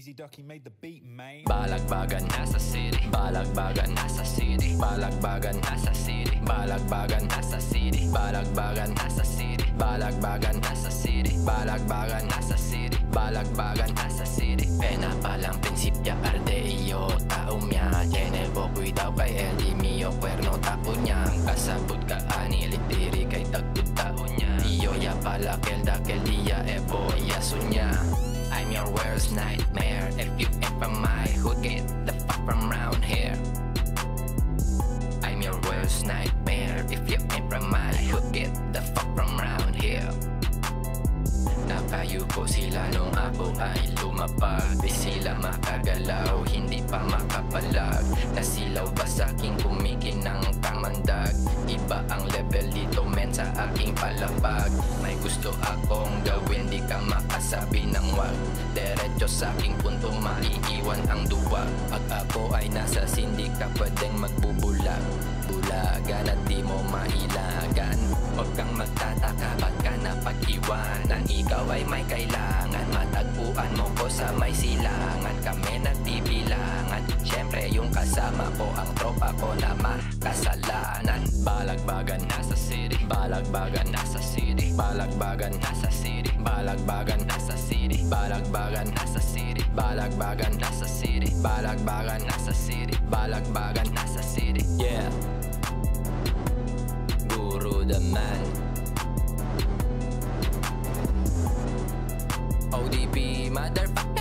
Easy Ducky made the beat, mate. Balagbagan nasa city, balagbagan nasa city, balagbagan nasa city, balagbagan nasa city, balagbagan nasa city, balagbagan nasa city, balagbagan nasa city, balagbagan nasa city. Pena palang prinsipya arde iyo tao mya, General cuidado kay LD mio cuerno tapo niya, kasabot ka ani litiri kay tagtut tao niya. Iyo ya pala kelda keldia ebo yaso niya. I'm your worst nightmare. If you ain't from my hood, get the fuck from round here. I'm your worst nightmare. If you ain't from my hood, get the fuck from round here. Napayuko sila nung ako ay lumapag, di sila makagalaw, hindi pa makapalag. Nasilaw ba sa'king kumikinang kamandag? Iba ang level dito men sa aking palapag. May gusto akong gawin, di ka makasabi ng wag. Diretso sa'king punto maiiwan ang duwag. Pag ako ay nasa sindi ka pwedeng magbubulag. Bulagan at di mo mailagan. Huwag kang magtataka ba't ka napag-iwanan. Ikaw ay may kailangan, matagpuan mo ko sa may silangan. Kami nagbibilangan, syempre yung kasama ko ang tropa ko na makasalanan. Balagbagan nasa city, balagbagan nasa city, balagbagan nasa city, balagbagan nasa city, balagbagan nasa city, balagbagan nasa city, balagbagan nasa city, balagbagan nasa city. Yeah, Guru the man, ODB motherfucker.